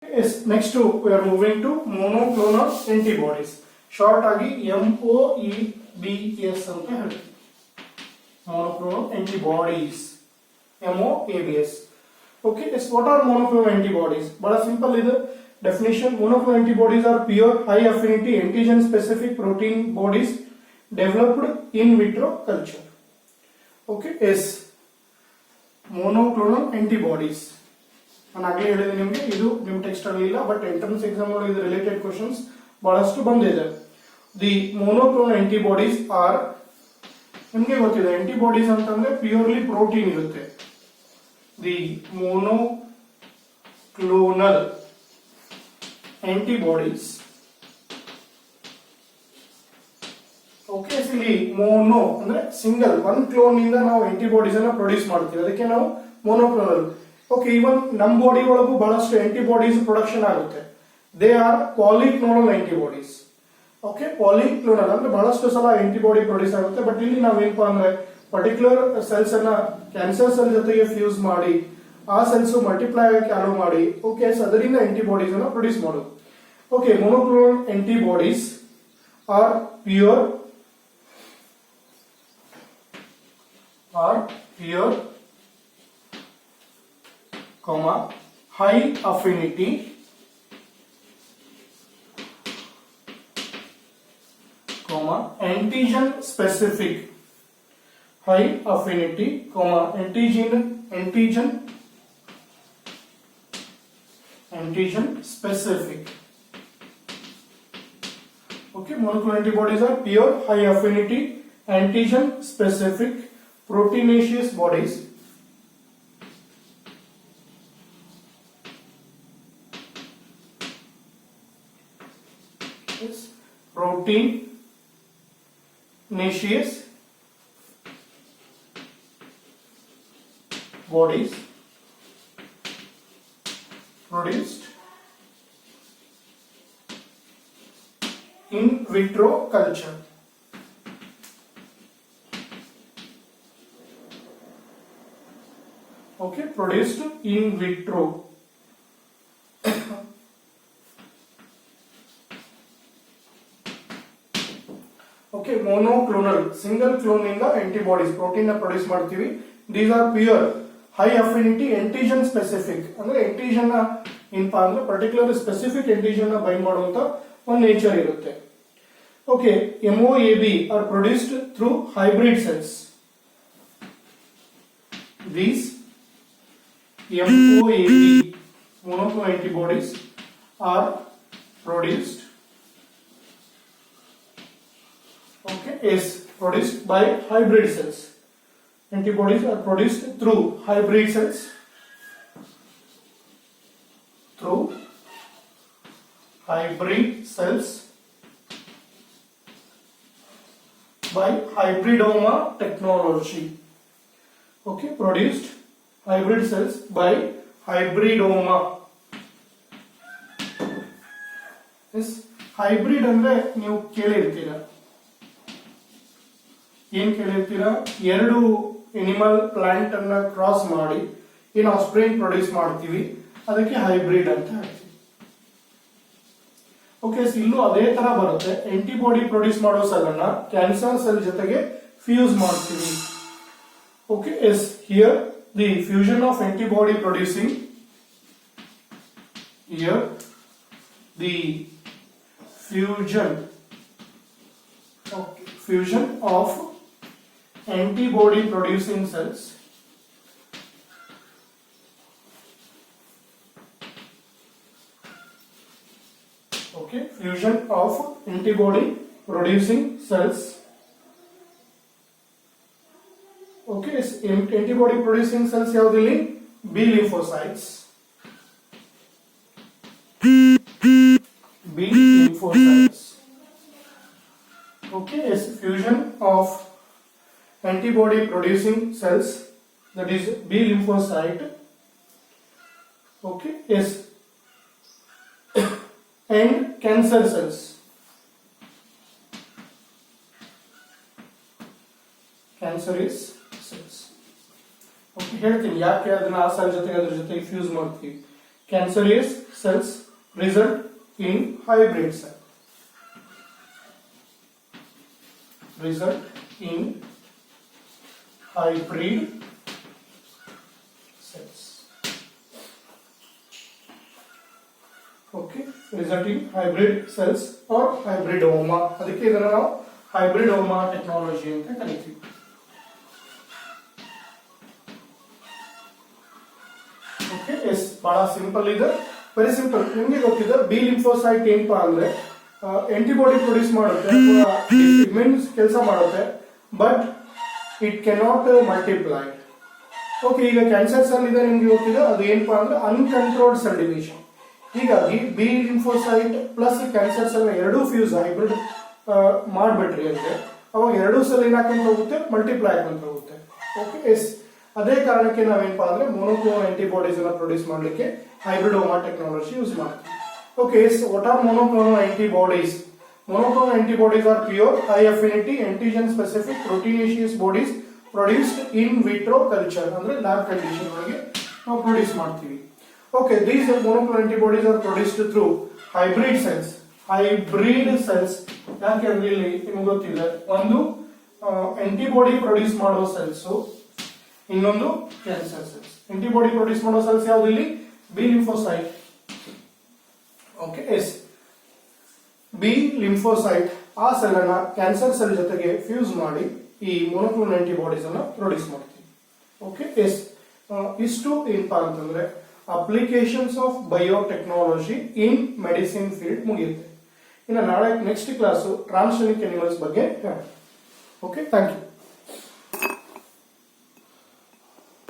Yes, next we are moving to monoclonal antibodies. Short agi MOEBS ಅಂತ ಹೇಳ್ತೀವಿ. Monoclonal antibodies. MOABS. Okay, yes, what are monoclonal antibodies? ಬಹಳ simple ಇದು definition. Monoclonal antibodies are pure high affinity antigen specific protein bodies developed in vitro culture. Okay, yes, monoclonal antibodies. ನಾನು ಆಗಲೇ ಹೇಳಿದೆ ನಿಮಗೆ ಇದು ನಿಮ್ಮ ಟೆಕ್ಸ್ಟ್ ಅಲ್ಲಿ ಇಲ್ಲ, ಬಟ್ ಎಂಟ್ರೆನ್ಸ್ ಎಕ್ಸಾಮ್ ಒಳಗೆ ಇದು ರಿಲೇಟೆಡ್ ಕ್ವಶನ್ಸ್ ಬಹಳಷ್ಟು ಬಂದಿದೆ. ದಿ ಮೋನೋಕ್ಲೋನಲ್ ಆಂಟಿಬಾಡೀಸ್ ಆರ್, ನಿಮಗೆ ಗೊತ್ತಿದೆ ಆಂಟಿಬಾಡೀಸ್ ಅಂತಂದ್ರೆ ಪ್ಯೂರ್ಲಿ ಪ್ರೋಟೀನ್ ಇರುತ್ತೆ. ದಿ ಮೋನೋಕ್ಲೋನಲ್ ಆಂಟಿಬಾಡೀಸ್, ಓಕೆ, ಇಲ್ಲಿ ಮೋನೋ ಅಂದ್ರೆ ಸಿಂಗಲ್, ಒನ್ ಕ್ಲೋನ್ ಇಂದ ನಾವು ಆಂಟಿಬಾಡೀಸ್ ಅನ್ನ ಪ್ರೊಡ್ಯೂಸ್ ಮಾಡ್ತೀವಿ, ಅದಕ್ಕೆ ನಾವು ಮೋನೋಕ್ಲೋನಲ್. ಓಕೆ, ಇವನ್ ನಮ್ಮ ಬಾಡಿ ಒಳಗೂ ಬಹಳಷ್ಟು ಆಂಟಿಬಾಡೀಸ್ ಪ್ರೊಡಕ್ಷನ್ ಆಗುತ್ತೆ. They are polyclonal antibodies. Okay, polyclonal ಅಂದ್ರೆ ಬಹಳಷ್ಟು ಸಲ ಆಂಟಿಬಾಡಿ ಪ್ರೊಡ್ಯೂಸ್ ಆಗುತ್ತೆ. ಬಟ್ ಇಲ್ಲಿ ನಾವೇನಪ್ಪಾ ಅಂದ್ರೆ ಪರ್ಟಿಕ್ಯುಲರ್ ಸೆಲ್ಸ್ ಅನ್ನ ಕ್ಯಾನ್ಸರ್ ಸೆಲ್ ಜೊತೆಗೆ ಫ್ಯೂಸ್ ಮಾಡಿ ಆ ಸೆಲ್ಸ್ ಮಲ್ಟಿಪ್ಲೈ ಆಗಕ್ಕೆ ಅಲೋ ಮಾಡಿ, ಓಕೆ, ಅದರಿಂದ ಆಂಟಿಬಾಡೀಸ್ ಅನ್ನ ಪ್ರೊಡ್ಯೂಸ್ ಮಾಡೋದು. Okay, monoclonal antibodies R pure high affinity antigen specific, high affinity antigen specific. Okay, monoclonal antibodies are pure high affinity antigen specific proteinaceous bodies proteinaceous bodies produced in vitro culture. Okay, produced in vitro. Okay, monoclonal single clone ಇಂದ antibodies protein ನ produce ಮಾಡ್ತೀವಿ. These are pure high affinity antigen specific, ಅಂದ್ರೆ antigen ನ ಏನಪ್ಪಾ ಅಂದ್ರೆ particular specific antigen ನ bind ಮಾಡುವಂತ ಒಂದು ನೇಚರ್ ಇರುತ್ತೆ. Okay, MOAB are produced through hybrid cells. These MOAB monoclonal antibodies are produced is produced by hybrid cells. Antibodies are produced through hybrid cells, by hybridoma technology. Okay, produced hybrid cells by hybridoma. Yes, hybrid ಅಂದ್ರೆ ನೀವು ಕೇಳಿರ್ತೀರಾ, ಏನ್ ಕೇಳಿರ್ತೀರಾ, ಎರಡು animal plant ಅನ್ನ cross ಮಾಡಿ ಏನು ಆಫ್ಸ್ಪ್ರಿಂಗ್ produce ಮಾಡ್ತೀವಿ, ಅದಕ್ಕೆ hybrid ಅಂತ ಹೇಳ್ತೀವಿ. ಓಕೆ, ಇಲ್ಲೂ ಅದೇ ತರ ಬರುತ್ತೆ. ಆಂಟಿಬಾಡಿ ಪ್ರೊಡ್ಯೂಸ್ ಮಾಡೋ ಸೆಲ್ ಅನ್ನ ಕ್ಯಾನ್ಸರ್ ಸೆಲ್ ಜೊತೆಗೆ ಫ್ಯೂಸ್ ಮಾಡ್ತೀವಿ. Okay, yes, here the fusion of antibody producing, here the fusion of antibody producing cells fusion of antibody producing cells. Okay, antibody producing cells ಯಾವುದಿಲ್ಲಿ B lymphocytes, okay, is fusion of antibody producing cells, that is B lymphocyte, okay, is and cancer cells. Cancerous cells. Okay, ಹೇಳ್ತೀನಿ ಯಾಕೆ ಅದನ್ನ ಆ cell ಜೊತೆಗೆ ಅದ್ರ ಜೊತೆಗೆ fuse ಮಾಡ್ತೀವಿ. Cancerous cells result in hybrid cell. Result in hybrid cells. Okay, result in hybrid cells or hybridoma. ಅದಕ್ಕೆ ಇದನ್ನ ನಾವು hybridoma ಟೆಕ್ನಾಲಜಿ ಅಂತ ಕರಿತೀವಿ. ಓಕೆ, ಎಸ್, ಬಹಳ ಸಿಂಪಲ್ ಇದೆ, ವೆರಿ ಸಿಂಪಲ್. ನಿಮಗೆ ಗೊತ್ತಿದೆ ಬಿ ಲಿಂಫೋಸೈಟ್ ಏನಪ್ಪಾ ಅಂದ್ರೆ ಆಂಟಿಬಾಡಿ ಪ್ರೊಡ್ಯೂಸ್ ಮಾಡುತ್ತೆ, ಇಮ್ಯೂನ್ಸ್ ಕೆಲಸ ಮಾಡುತ್ತೆ, but it cannot multiply. Okay, ಈಗ ಕ್ಯಾನ್ಸರ್ ಸೆಲ್ ಇದೆ ನಿಮ್ಗೆ ಗೊತ್ತಿದೆ, ಅದು ಏನಪ್ಪಾ ಅಂದ್ರೆ ಅನ್ಕಂಟ್ರೋಲ್ಡ್ ಸೆಲ್ ಡಿವಿಷನ್. ಹೀಗಾಗಿ B lymphocyte plus cancer cell ಎರಡೂ ಫ್ಯೂಸ್ ಹೈಬ್ರಿಡ್ ಮಾಡ್ಬಿಟ್ರಿ ಅಂದ್ರೆ ಅವಾಗ ಎರಡೂ ಸೆಲ್ ಏನಾಕಂತ ಹೋಗುತ್ತೆ, ಮಲ್ಟಿಪ್ಲೈ ಆಕಂತ ಹೋಗುತ್ತೆ. ಓಕೆ, ಎಸ್, ಅದೇ ಕಾರಣಕ್ಕೆ ನಾವೇನಪ್ಪಾ ಅಂದ್ರೆ ಮೊನೋಕ್ಲೋನಲ್ ಆಂಟಿಬಾಡೀಸ್ ಅನ್ನ ಪ್ರೊಡ್ಯೂಸ್ ಮಾಡಲಿಕ್ಕೆ ಹೈಬ್ರಿಡೋಮಾ ಟೆಕ್ನಾಲಜಿ ಯೂಸ್ ಮಾಡ್ತೀವಿ. Okay, so what are monoclonal antibodies? Monoclonal antibodies are pure, high affinity, antigen-specific, proteinaceous bodies produced in vitro culture. ಅಂದ್ರೆ lab condition ಒಳಗೆ ನಾವು ಪ್ರೊಡ್ಯೂಸ್ ಮಾಡ್ತೀವಿ. Okay, these monoclonal antibodies are produced through hybrid cells. Hybrid cells ಯಾಕೆಂದ್ರೆ ಇಲ್ಲಿ ನಿಮಗೆ ಗೊತ್ತಿದೆ, ಒಂದು antibody produce ಮಾಡೋ ಸೆಲ್ಸ್, ಇನ್ನೊಂದು ಕ್ಯಾನ್ಸರ್ ಸೆಲ್ಸ್. ಆಂಟಿಬಾಡಿ ಪ್ರೊಡ್ಯೂಸ್ ಮಾಡೋ ಸೆಲ್ಸ್ ಯಾವುದು ಇಲ್ಲಿ? B lymphocyte. Okay, yes, B lymphocyte ಆ ಸೆಲ್ ಅನ್ನ ಕ್ಯಾನ್ಸರ್ ಸೆಲ್ ಜೊತೆಗೆ ಫ್ಯೂಸ್ ಮಾಡಿ ಈ ಮೊನೋಕ್ಲೋನಲ್ ಆಂಟಿಬಾಡೀಸ್ ಅನ್ನ ಪ್ರೊಡ್ಯೂಸ್ ಮಾಡ್ತೀವಿ. ಓಕೆ, ಎಸ್, ಇಷ್ಟು ಏನಪ್ಪಾ ಅಂತಂದ್ರೆ applications of biotechnology in medicine field ಮುಗಿಯುತ್ತೆ. ಇನ್ನು ನಾಳೆ ನೆಕ್ಸ್ಟ್ ಕ್ಲಾಸ್ ಟ್ರಾನ್ಸ್ಜೆನಿಕ್ ಅನಿಮಲ್ಸ್ ಬಗ್ಗೆ. Okay, thank you.